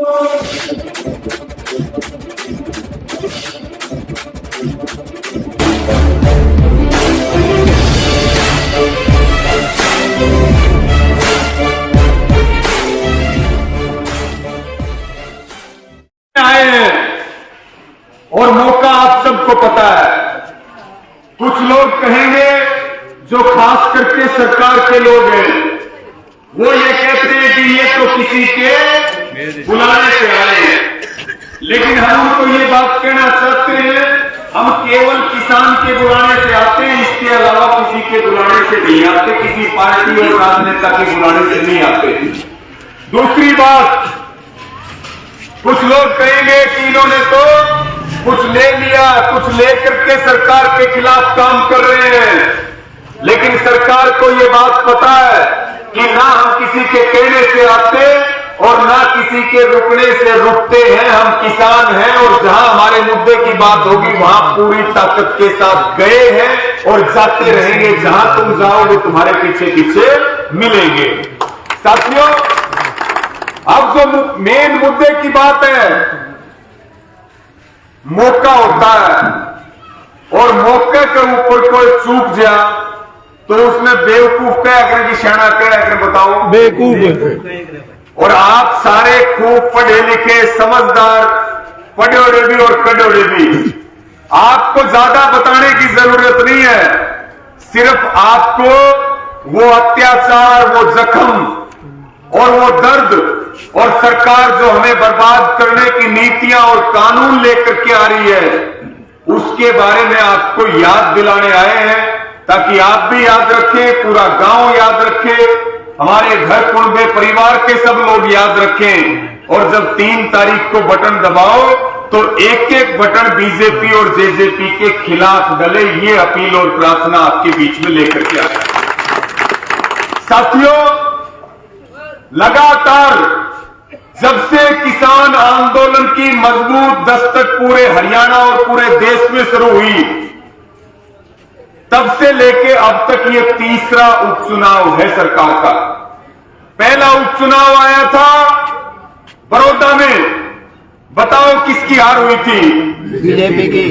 आए हैं और मौका आप सबको पता है। कुछ लोग कहेंगे जो खास करके सरकार के लोग हैं, वो ये कहते हैं कि ये तो किसी के बुलाने से आए हैं, लेकिन हम उनको ये बात कहना चाहते हैं, हम केवल किसान के बुलाने से आते हैं, इसके अलावा किसी के बुलाने से नहीं आते, किसी पार्टी और राजनेता के बुलाने से नहीं आते। दूसरी बात, कुछ लोग कहेंगे कि इन्होंने तो कुछ ले लिया, कुछ लेकर के सरकार के खिलाफ काम कर रहे हैं, लेकिन सरकार को ये बात पता है कि ना हम किसी के कहने से आते और ना किसी के रुकने से रुकते हैं। हम किसान हैं और जहां हमारे मुद्दे की बात होगी वहां पूरी ताकत के साथ गए हैं और जाते रहेंगे। जहां तुम जाओगे तुम्हारे पीछे पीछे मिलेंगे। साथियों, अब जो मेन मुद्दे की बात है, मौका होता है और मौके के ऊपर कोई चूक जा तो उसमें बेवकूफ क्या करे कि शाना क्या करे, बताओ बेवकूफ। और आप सारे खूब पढ़े लिखे समझदार, पढ़े भी और कड़े भी, आपको ज्यादा बताने की जरूरत नहीं है। सिर्फ आपको वो अत्याचार, वो जख्म और वो दर्द और सरकार जो हमें बर्बाद करने की नीतियां और कानून लेकर के आ रही है, उसके बारे में आपको याद दिलाने आए हैं, ताकि आप भी याद रखें, पूरा गांव याद रखे, हमारे घर कुनबे परिवार के सब लोग याद रखें। और जब 3 तारीख को बटन दबाओ तो एक एक बटन बीजेपी और जेजेपी के खिलाफ डले, ये अपील और प्रार्थना आपके बीच में लेकर के आए। साथियों, लगातार जब से किसान आंदोलन की मजबूत दस्तक पूरे हरियाणा और पूरे देश में शुरू हुई, तब से लेके अब तक ये तीसरा उपचुनाव है सरकार का। पहला उपचुनाव आया था बड़ौदा में, बताओ किसकी हार हुई थी? बीजेपी की।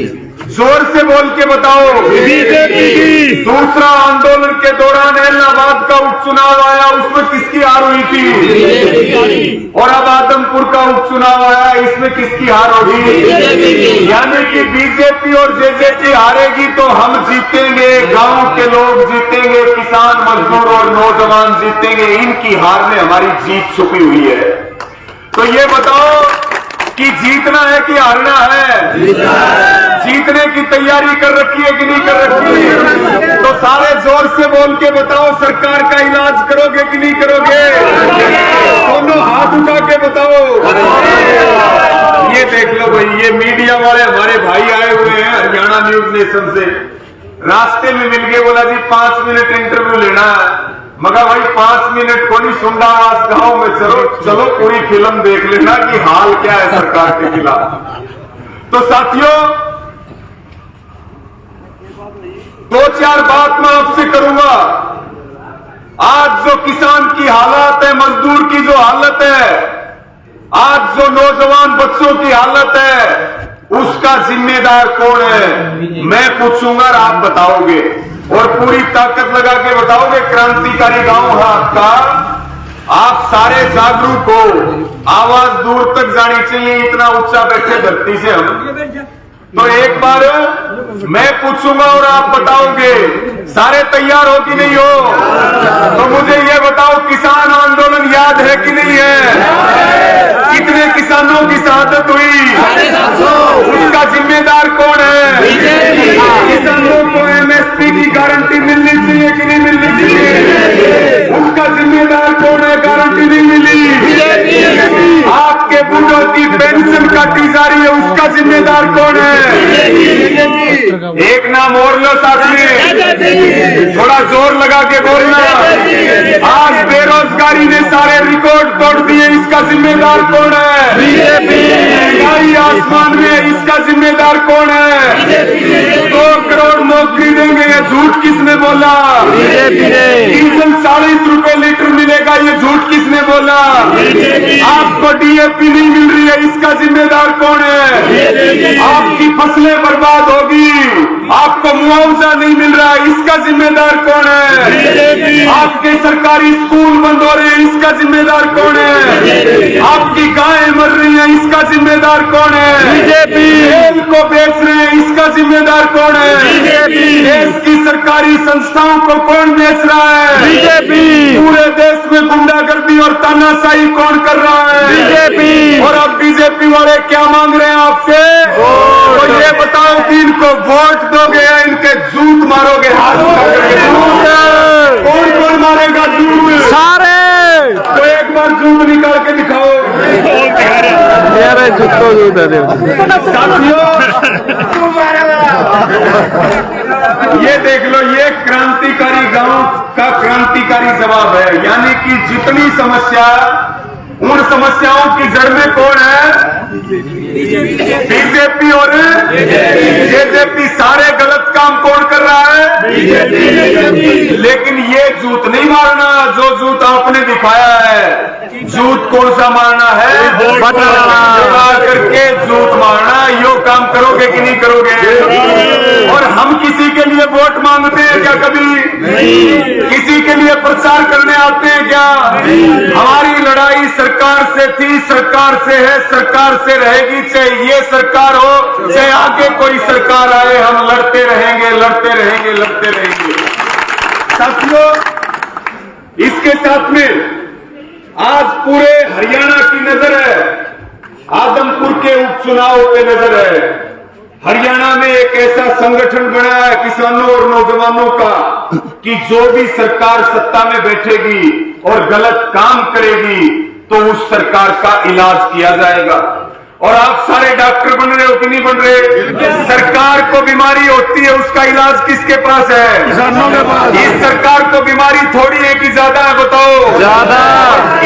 जोर से बोल के बताओ, बीजेपी की। दूसरा आंदोलन के दौरान इलाहाबाद का उपचुनाव आया, उसमें किसकी हार हुई थी? बीजेपी की। और अब आदमपुर का उपचुनाव आया, इसमें किसकी हार होगी? बीजेपी की। यानी कि बीजेपी और जेजेपी हारेगी तो हम जीतेंगे, गांव के लोग जीतेंगे, किसान मजदूर और नौजवान जीतेंगे। इनकी हार में हमारी जीत छुपी हुई है। तो ये बताओ कि जीतना है कि हारना है? जीतने की तैयारी कर रखी है कि नहीं कर रखी है? तो सारे जोर से बोल के बताओ, सरकार का इलाज करोगे कि नहीं करोगे? दोनों हाथ उठा के बताओ। ये देख लो भाई, ये मीडिया वाले हमारे भाई आए हुए हैं हरियाणा न्यूज नेशन से, रास्ते में मिल गए, बोला जी 5 मिनट इंटरव्यू लेना है। मगर भाई 5 मिनट को नहीं सुन रहा, आज गांव में चलो पूरी फिल्म देख लेना कि हाल क्या है सरकार के खिलाफ। तो साथियों, 2-4 बात मैं आपसे करूंगा। आज जो किसान की हालत है, मजदूर की जो हालत है, आज जो नौजवान बच्चों की हालत है, उसका जिम्मेदार कौन है? मैं पूछूंगा और आप बताओगे, और पूरी ताकत लगा के बताओगे। क्रांतिकारी गांव है आपका, आप सारे जागरूक हो, आवाज दूर तक जानी चाहिए, इतना ऊंचा बैठे धरती से हम। तो एक बार मैं पूछूंगा और आप बताओगे। सारे तैयार हो कि नहीं हो? तो मुझे ये बताओ, किसान आंदोलन याद है कि नहीं है? कितने किसानों की शहादत हुई? उसका जिम्मेदार कौन है? किसानों को एमएसपी की गारंटी मिलनी चाहिए कि नहीं मिलनी चाहिए? उसका जिम्मेदार कौन है? गारंटी नहीं मिली। आपके बूढ़ों की पेंशन काटी जा रही है, उसका जिम्मेदार कौन है? एक नाम और लो साथी, थोड़ा जोर लगा के बोलना। आज बेरोजगारी ने सारे रिकॉर्ड तोड़ दिए, इसका जिम्मेदार कौन है? महंगाई आसमान में, इसका जिम्मेदार कौन है? 2 करोड़ खरीदेंगे, ये झूठ किसने बोला? डीजल 40 रुपए लीटर मिलेगा, ये झूठ किसने बोला? आपको डीएपी नहीं मिल रही है, इसका जिम्मेदार कौन है? आपकी फसलें बर्बाद होगी, आपको मुआवजा नहीं मिल रहा है, इसका जिम्मेदार कौन है? आपके सरकारी स्कूल बंद हो रहे हैं, इसका जिम्मेदार कौन है? आपकी गायें मर रही हैं, इसका जिम्मेदार कौन है? बीजेपी। तेल को बेच रहे हैं, इसका जिम्मेदार कौन है? बीजेपी। देश की सरकारी संस्थाओं को कौन बेच रहा है? बीजेपी। पूरे देश में गुंडागर्दी और तानाशाही कौन कर रहा है? बीजेपी। और अब बीजेपी वाले क्या मांग रहे हैं आपसे? तो ये बताओ कि इनको वोट दोगे या इनके जूत मारोगे? हाथ कौन कौन मारेगा जूत? सारे। तो एक बार जूत निकाल के दिखाओ। साथियों, ये देख लो, ये क्रांतिकारी गांव का क्रांतिकारी जवाब है। यानी कि जितनी समस्या, उन समस्याओं की जड़ में कौन है? बीजेपी और जेजेपी। सारे गलत काम कौन कर रहा है? बीजेपी। लेकिन ये जूत नहीं मारना जो जूत आपने दिखाया है। जूत कौन सा मारना है? बता करके जूत मारना। यो काम करोगे कि नहीं करोगे? और हम किसी के लिए वोट मांगते हैं क्या? कभी नहीं। किसी के लिए प्रचार करने आते हैं क्या? हमारी लड़ाई सरकार से थी, सरकार से है, सरकार से रहेगी। चाहे ये सरकार हो, चाहे आगे कोई सरकार आए, हम लड़ते रहेंगे, लड़ते रहेंगे, लड़ते रहेंगे। साथियों, इसके साथ में आज पूरे हरियाणा की नजर है, आदमपुर के उपचुनाव पे नजर है। हरियाणा में एक ऐसा संगठन बना है किसानों और नौजवानों का कि जो भी सरकार सत्ता में बैठेगी और गलत काम करेगी तो उस सरकार का इलाज किया जाएगा। और आप सारे डॉक्टर बन रहे हो कि नहीं बन रहे? सरकार को बीमारी होती है, उसका इलाज किसके पास है? किसानों के पास। इस सरकार को बीमारी थोड़ी है कि ज्यादा है? बताओ। ज्यादा।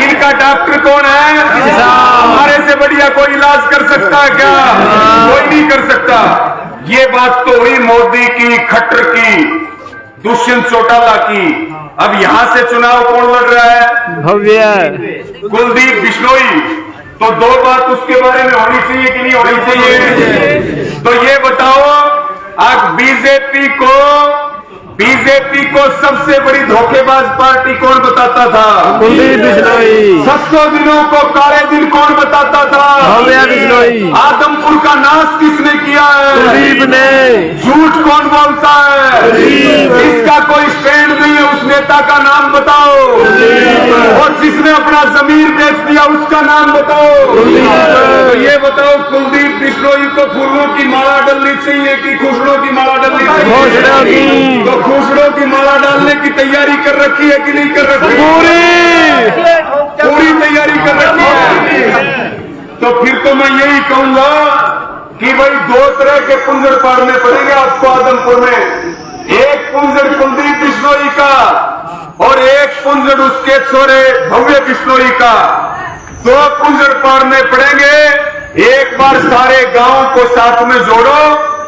इनका डॉक्टर कौन है? किसान। हमारे से बढ़िया कोई इलाज कर सकता है क्या? कोई नहीं कर सकता। ये बात तो हुई मोदी की, खट्टर की, दुष्यंत चौटाला की। अब यहां से चुनाव कौन लड़ रहा है? भव्य कुलदीप बिश्नोई। तो दो बात उसके बारे में होनी चाहिए कि नहीं होनी चाहिए? तो ये बताओ, आज बीजेपी को सबसे बड़ी धोखेबाज पार्टी कौन बताता था? कुलदीप बिश्नोई। 700 दिनों को काले दिन कौन बताता था? बिश्नोई। आदमपुर का नाश किसने किया है? कुलदीप ने। झूठ कौन बोलता है? इसका कोई स्टैंड नहीं है, उस नेता का नाम बताओ। और जिसने अपना जमीर बेच दिया उसका नाम बताओ। तो ये बताओ, कुलदीप बिश्नोई को फूलों की माला डालनी चाहिए कि खुशरों की माला डालनी चाहिए? तो खुशरों की माला डालने की तैयारी कर रखी है कि नहीं कर रखी? पूरी तैयारी कर रखी है। तो फिर तो मैं यही कहूंगा कि भाई दो तरह के पुंजड़ पाड़ने पड़ेंगे आपको आदमपुर में। एक पुंजड़ कुलदीप बिश्नोई का और एक पुंजड़ उसके छोरे भव्य बिश्नोई का। दो पुंजड़ पाड़ने पड़ेंगे। एक बार सारे गांव को साथ में जोड़ो।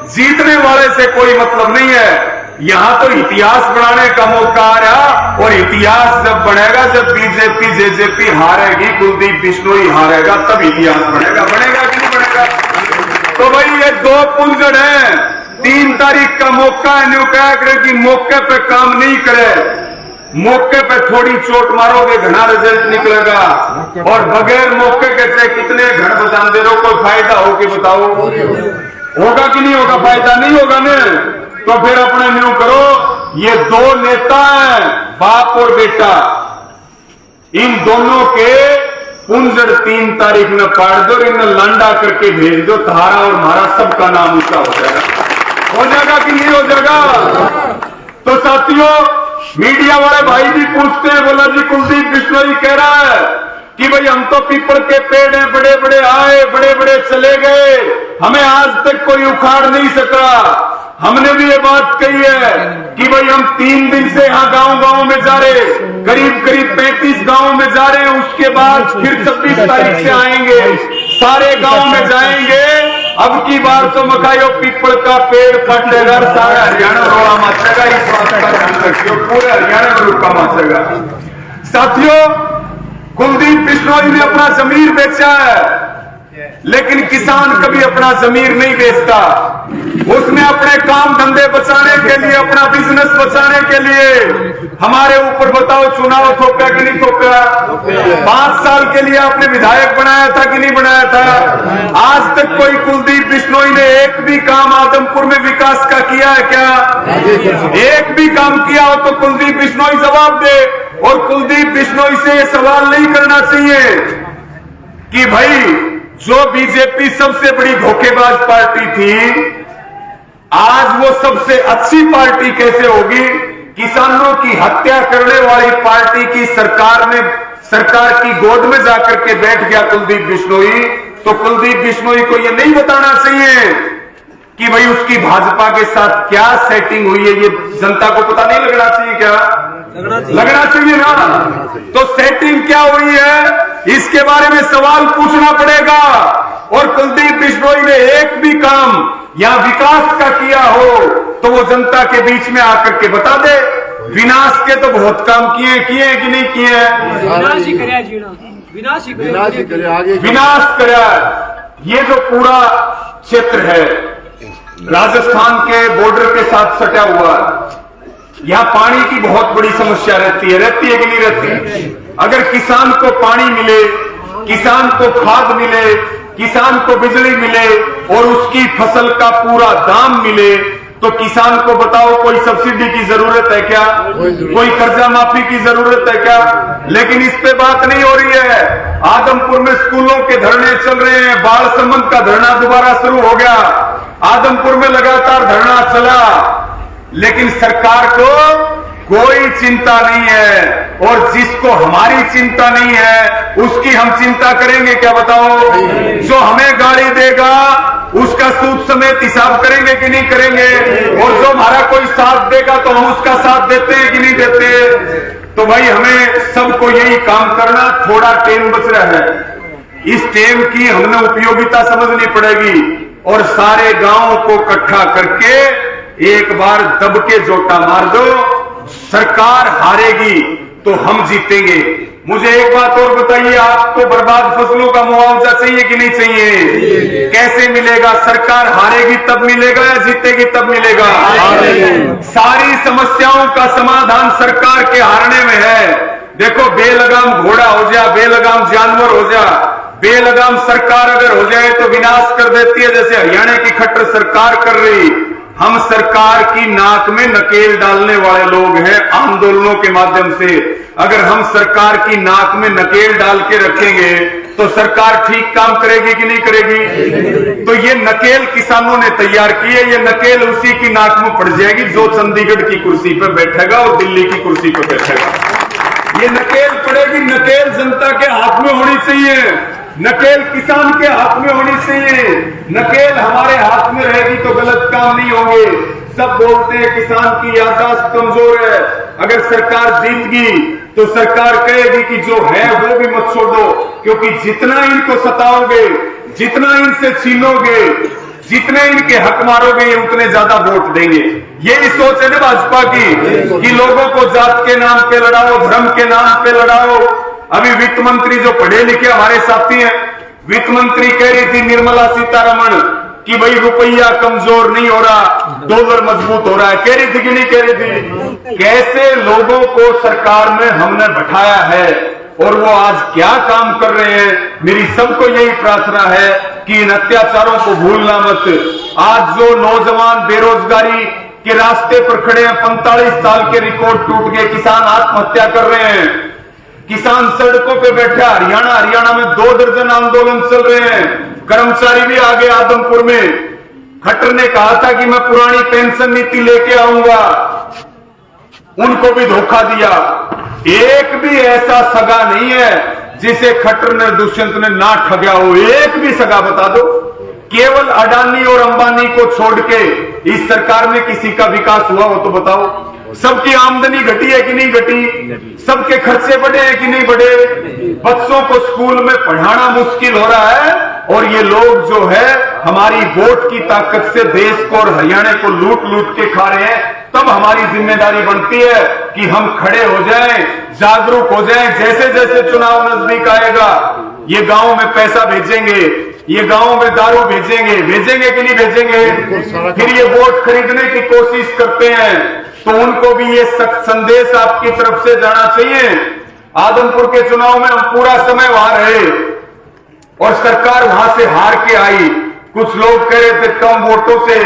जीतने वाले से कोई मतलब नहीं है। यहां तो इतिहास बनाने का मौका आ रहा, और इतिहास जब बनेगा जब बीजेपी जेजेपी हारेगी, कुलदीप बिश्नोई हारेगा, तब इतिहास बनेगा। बनेगा कि नहीं बनेगा? तो भाई ये दो पुंजड़ हैं। 3 तारीख का मौका है। न्यू क्या करे कि मौके पे काम नहीं करे, मौके पे थोड़ी चोट मारोगे घना रिजल्ट निकलेगा। और बगैर मौके के चाहे कितने घर बजान दे रहो, कोई फायदा हो कि बताओ? होगा कि नहीं होगा? फायदा नहीं होगा ना। तो फिर अपने न्यू करो। ये दो नेता हैं, बाप और बेटा। इन दोनों के पुंजड़ 3 तारीख में पाड़ दो, इन्हें लांडा करके भेज दो। तुम्हारा और हमारा सबका नाम ऊंचा हो जाएगा। हो जाएगा कि नहीं हो जाएगा? तो साथियों, मीडिया वाले भाई भी पूछते हैं, बोला जी कुलदीप बिश्नोई कह रहा है कि भाई हम तो पीपल के पेड़ हैं, बड़े बड़े आए, बड़े बड़े चले गए, हमें आज तक कोई उखाड़ नहीं सका। हमने भी ये बात कही है कि भाई हम 3 दिन से यहाँ गांव में जा रहे, करीब 35 गांव में जा रहे हैं। उसके बाद फिर 26 तारीख से आएंगे, सारे गांव में जाएंगे अब की बार तो मकाइयो पीपल का पेड़ फटेगा, सारा हरियाणा रोड़ा माचेगा। इस बात का ध्यान रखियो, पूरे हरियाणा में रुका माचेगा। साथियों, कुलदीप बिश्नोई ने अपना जमीर बेचा है, लेकिन किसान कभी अपना जमीर नहीं बेचता। उसने अपने काम धंधे बचाने के लिए, अपना बिजनेस बचाने के लिए हमारे ऊपर बताओ चुनाव थोपा कि नहीं थोपा? 5 साल के लिए आपने विधायक बनाया था कि नहीं बनाया था? आज तक कोई कुलदीप बिश्नोई ने एक भी काम आदमपुर में विकास का किया है क्या? एक भी काम किया हो तो कुलदीप बिश्नोई जवाब दे। और कुलदीप बिश्नोई से ये सवाल नहीं करना चाहिए कि भाई जो बीजेपी सबसे बड़ी धोखेबाज पार्टी थी, आज वो सबसे अच्छी पार्टी कैसे होगी? किसानों की हत्या करने वाली पार्टी की सरकार की गोद में जाकर के बैठ गया कुलदीप बिश्नोई। तो कुलदीप बिश्नोई को ये नहीं बताना चाहिए कि भाई उसकी भाजपा के साथ क्या सेटिंग हुई है, ये जनता को पता नहीं लगना चाहिए क्या? लगना चाहिए ना। तो सेटिंग क्या हुई है, इसके बारे में सवाल पूछना पड़ेगा। और कुलदीप बिश्नोई ने एक भी काम या विकास का किया हो तो वो जनता के बीच में आकर के बता दे। विनाश के तो बहुत काम किए कि नहीं किए? विनाश कराया। ये जो पूरा क्षेत्र है राजस्थान के बॉर्डर के साथ सटा हुआ है, यहां पानी की बहुत बड़ी समस्या रहती है कि नहीं रहती? अगर किसान को पानी मिले, किसान को खाद मिले, किसान को बिजली मिले और उसकी फसल का पूरा दाम मिले, तो किसान को बताओ कोई सब्सिडी की जरूरत है क्या? कोई कर्जा माफी की जरूरत है क्या? लेकिन इस पे बात नहीं हो रही है। आदमपुर में स्कूलों के धरने चल रहे हैं, बाल संबंध का धरना दोबारा शुरू हो गया। आदमपुर में लगातार धरना चला, लेकिन सरकार को कोई चिंता नहीं है। और जिसको हमारी चिंता नहीं है उसकी हम चिंता करेंगे क्या? बताओ। जो हमें गाली देगा उसका सूद समेत हिसाब करेंगे कि नहीं करेंगे? और जो हमारा कोई साथ देगा तो हम उसका साथ देते हैं कि नहीं देते? तो भाई हमें सबको यही काम करना। थोड़ा टाइम बच रहा है, इस टाइम की हमने उपयोगिता समझनी पड़ेगी और सारे गांवों को इकट्ठा करके एक बार दब के जोटा मार दो। सरकार हारेगी तो हम जीतेंगे। मुझे एक बात और बताइए, आपको बर्बाद फसलों का मुआवजा चाहिए कि नहीं चाहिए? कैसे मिलेगा? सरकार हारेगी तब मिलेगा या जीतेगी तब मिलेगा? सारी समस्याओं का समाधान सरकार के हारने में है। देखो, बेलगाम घोड़ा हो जा, बेलगाम जानवर हो जा, बेलगाम सरकार अगर हो जाए तो विनाश कर देती है, जैसे हरियाणा की खट्टर सरकार कर रही। हम सरकार की नाक में नकेल डालने वाले लोग हैं आंदोलनों के माध्यम से। अगर हम सरकार की नाक में नकेल डाल के रखेंगे तो सरकार ठीक काम करेगी कि नहीं करेगी? तो ये नकेल किसानों ने तैयार की है, ये नकेल उसी की नाक में पड़ जाएगी जो चंडीगढ़ की कुर्सी पर बैठेगा और दिल्ली की कुर्सी पर बैठेगा। ये नकेल पड़ेगी। नकेल जनता के हाथ में होनी चाहिए, नकेल किसान के हाथ में होनी चाहिए। नकेल हमारे हाथ में रहेगी तो गलत काम नहीं होंगे। सब बोलते हैं किसान की याददाश्त कमजोर है, अगर सरकार जीत गई तो सरकार कहेगी कि जो है वो भी मत छोड़ो, क्योंकि जितना इनको सताओगे, जितना इनसे छीनोगे, जितने इनके हक मारोगे, ये उतने ज्यादा वोट देंगे। यही सोच है ना भाजपा की कि लोगों को जात के नाम पे लड़ाओ, धर्म के नाम पे लड़ाओ। अभी वित्त मंत्री जो पढ़े लिखे हमारे साथी हैं, वित्त मंत्री कह रही थी निर्मला सीतारमण कि भाई रुपया कमजोर नहीं हो रहा, डॉलर मजबूत हो रहा है। कह रही थी कि नहीं कह रही थी? कैसे लोगों को सरकार में हमने बैठाया है और वो आज क्या काम कर रहे हैं। मेरी सबको यही प्रार्थना है कि इन अत्याचारों को भूलना मत। आज जो नौजवान बेरोजगारी के रास्ते पर खड़े हैं, 45 साल के रिकॉर्ड टूट गए, किसान आत्महत्या कर रहे हैं, किसान सड़कों पे बैठे। हरियाणा में 2 दर्जन आंदोलन चल रहे हैं। कर्मचारी भी आ गए आदमपुर में। खट्टर ने कहा था कि मैं पुरानी पेंशन नीति लेके आऊंगा, उनको भी धोखा दिया। एक भी ऐसा सगा नहीं है जिसे खट्टर ने, दुष्यंत ने ना ठगा हो। एक भी सगा बता दो। केवल अडानी और अंबानी को छोड़ के इस सरकार में किसी का विकास हुआ हो तो बताओ। सबकी आमदनी घटी है कि नहीं घटी? सबके खर्चे बढ़े हैं कि नहीं बढ़े? बच्चों को स्कूल में पढ़ाना मुश्किल हो रहा है और ये लोग जो है हमारी वोट की ताकत से देश को और हरियाणा को लूट लूट के खा रहे हैं, तब हमारी जिम्मेदारी बनती है कि हम खड़े हो जाएं, जागरूक हो जाएं। जैसे जैसे चुनाव नजदीक आएगा, ये गांव में पैसा भेजेंगे, ये गांव में दारू भेजेंगे कि नहीं भेजेंगे? फिर ये वोट खरीदने की कोशिश करते हैं, तो उनको भी ये सख्त संदेश आपकी तरफ से जाना चाहिए। आदमपुर के चुनाव में हम पूरा समय वहां रहे और सरकार वहां से हार के आई। कुछ लोग कह रहे थे कम वोटों से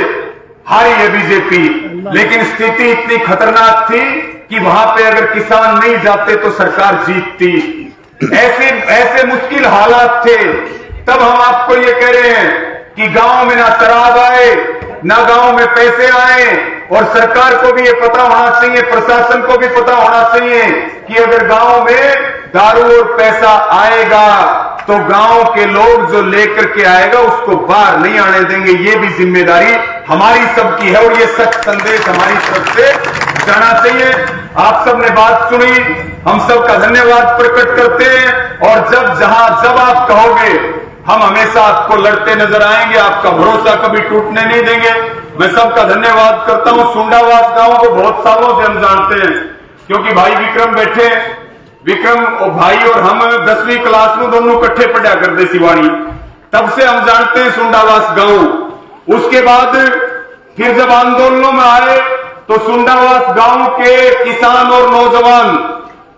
हारी है बीजेपी, लेकिन स्थिति इतनी खतरनाक थी कि वहां पे अगर किसान नहीं जाते तो सरकार जीतती। ऐसे मुश्किल हालात थे। तब हम आपको ये कह रहे हैं कि गांव में ना शराब आए, ना गांव में पैसे आए, और सरकार को भी ये पता होना चाहिए, प्रशासन को भी पता होना चाहिए कि अगर गांव में दारू और पैसा आएगा तो गांव के लोग जो लेकर के आएगा उसको बाहर नहीं आने देंगे। ये भी जिम्मेदारी हमारी सबकी है और ये सख्त संदेश हमारी तरफ से जाना चाहिए। आप सबने बात सुनी, हम सबका धन्यवाद प्रकट करते हैं, और जब आप कहोगे हम हमेशा आपको लड़ते नजर आएंगे, आपका भरोसा कभी टूटने नहीं देंगे। मैं सबका धन्यवाद करता हूं। सुंडावास गांव को बहुत सालों से हम जानते हैं, क्योंकि भाई विक्रम बैठे, विक्रम और भाई और हम 10वीं क्लास में दोनों इकट्ठे पढ़ा करते शिवानी, तब से हम जानते हैं सुंडावास गांव। उसके बाद फिर जब आंदोलनों में आए तो सुंडावास गांव के किसान और नौजवान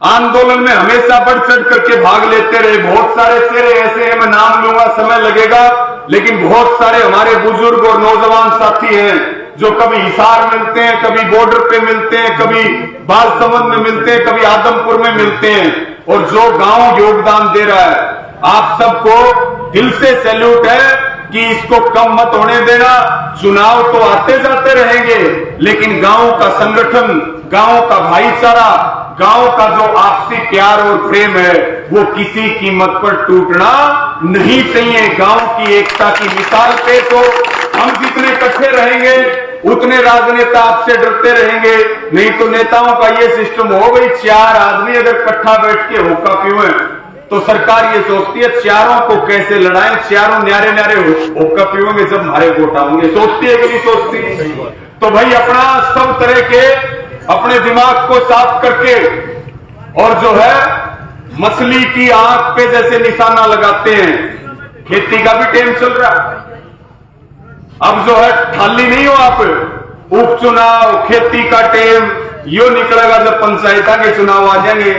आंदोलन में हमेशा बढ़ चढ़ करके भाग लेते रहे। बहुत सारे चेहरे ऐसे हैं, मैं नाम लूंगा, समय लगेगा, लेकिन बहुत सारे हमारे बुजुर्ग और नौजवान साथी हैं जो कभी हिसार मिलते हैं, कभी बॉर्डर पे मिलते हैं, कभी बालसमंद में मिलते हैं, कभी आदमपुर में मिलते हैं, और जो गांव योगदान दे रहा है। आप सबको दिल से सैल्यूट है कि इसको कम मत होने देना। चुनाव तो आते जाते रहेंगे, लेकिन गांव का संगठन, गांव का भाईचारा, गांव का जो आपसी प्यार और प्रेम है वो किसी कीमत पर टूटना नहीं चाहिए। गांव की एकता की मिसाल पे तो हम जितने इकट्ठे रहेंगे उतने राजनेता आपसे डरते रहेंगे। नहीं तो नेताओं का ये सिस्टम हो गई, 4 आदमी अगर इकट्ठा बैठ के होका पीवे तो सरकार ये सोचती है चारों को कैसे लड़ाएं, चारों न्यारे न्यारे होका पीवेंगे जब हमारे वोट आएंगे। सोचती है कि नहीं सोचती? तो भाई अपना सब तरह के अपने दिमाग को साफ करके, और जो है मछली की आंख पे जैसे निशाना लगाते हैं, खेती का भी टाइम चल रहा। अब जो है खाली नहीं हो आप, उपचुनाव, खेती का टाइम यो निकलेगा जब पंचायत के चुनाव आ जाएंगे।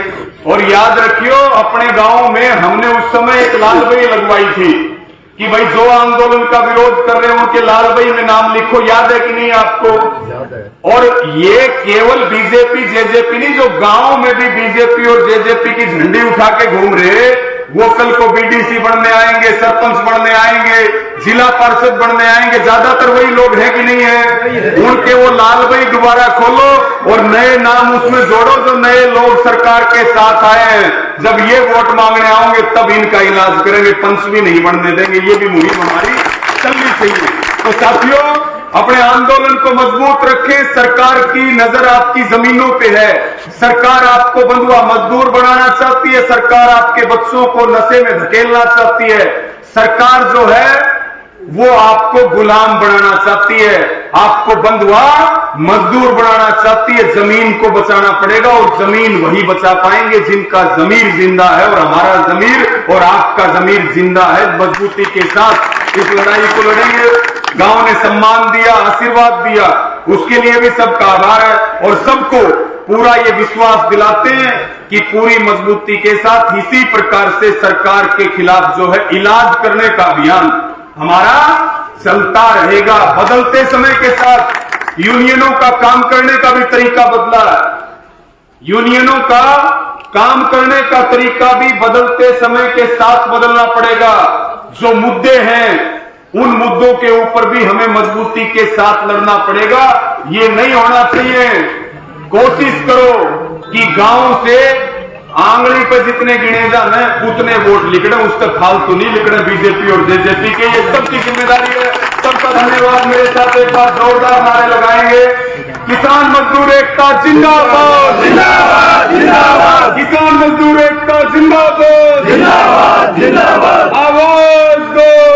और याद रखियो, अपने गांव में हमने उस समय एक लाल बही लगवाई थी कि भाई जो आंदोलन का विरोध कर रहे हैं उनके लाल बही में नाम लिखो। याद है कि नहीं आपको? याद है। और ये केवल बीजेपी जेजेपी नहीं, जो गांव में भी बीजेपी और जेजेपी की झंडी उठा के घूम रहे, वो कल को बीडीसी बनने आएंगे, सरपंच बनने आएंगे, जिला पार्षद बनने आएंगे। ज्यादातर वही लोग हैं कि नहीं है? उनके वो लाल बही दोबारा खोलो और नए नाम उसमें जोड़ो जो नए लोग सरकार के साथ आए हैं। जब ये वोट मांगने आओगे तब इनका इलाज करेंगे, पंच भी नहीं बनने देंगे। ये भी मुहिम हमारी चलनी चाहिए। तो साथियों, अपने आंदोलन को मजबूत रखें। सरकार की नजर आपकी जमीनों पे है। सरकार आपको बंधुआ मजदूर बनाना चाहती है। सरकार आपके बच्चों को नशे में धकेलना चाहती है। सरकार जो है वो आपको गुलाम बनाना चाहती है, आपको बंधुआ मजदूर बनाना चाहती है। जमीन को बचाना पड़ेगा, और जमीन वही बचा पाएंगे जिनका जमीर जिंदा है, और हमारा जमीर और आपका जमीर जिंदा है। मजबूती के साथ इस लड़ाई को लड़ेंगे। गांव ने सम्मान दिया, आशीर्वाद दिया, उसके लिए भी सबका आभार है। और सबको पूरा ये विश्वास दिलाते हैं कि पूरी मजबूती के साथ इसी प्रकार से सरकार के खिलाफ जो है इलाज करने का अभियान हमारा चलता रहेगा। बदलते समय के साथ यूनियनों का काम करने का भी तरीका बदला है। यूनियनों का काम करने का तरीका भी बदलते समय के साथ बदलना पड़ेगा। जो मुद्दे हैं उन मुद्दों के ऊपर भी हमें मजबूती के साथ लड़ना पड़ेगा। ये नहीं होना चाहिए। कोशिश करो कि गांव से आंगली पे जितने गिने जाने उतने वोट लिखने, उसका फालतू नहीं लिखने बीजेपी और जेजेपी के। ये सबकी जिम्मेदारी है। सबका धन्यवाद। मेरे साथ एक बार जोरदार नारे लगाएंगे। किसान मजदूर एकता जिंदाबाद, जिंदाबाद, जिंदाबाद। किसान मजदूर एकता जिंदाबाद, जिंदाबाद, जिंदाबाद। आवाज दो।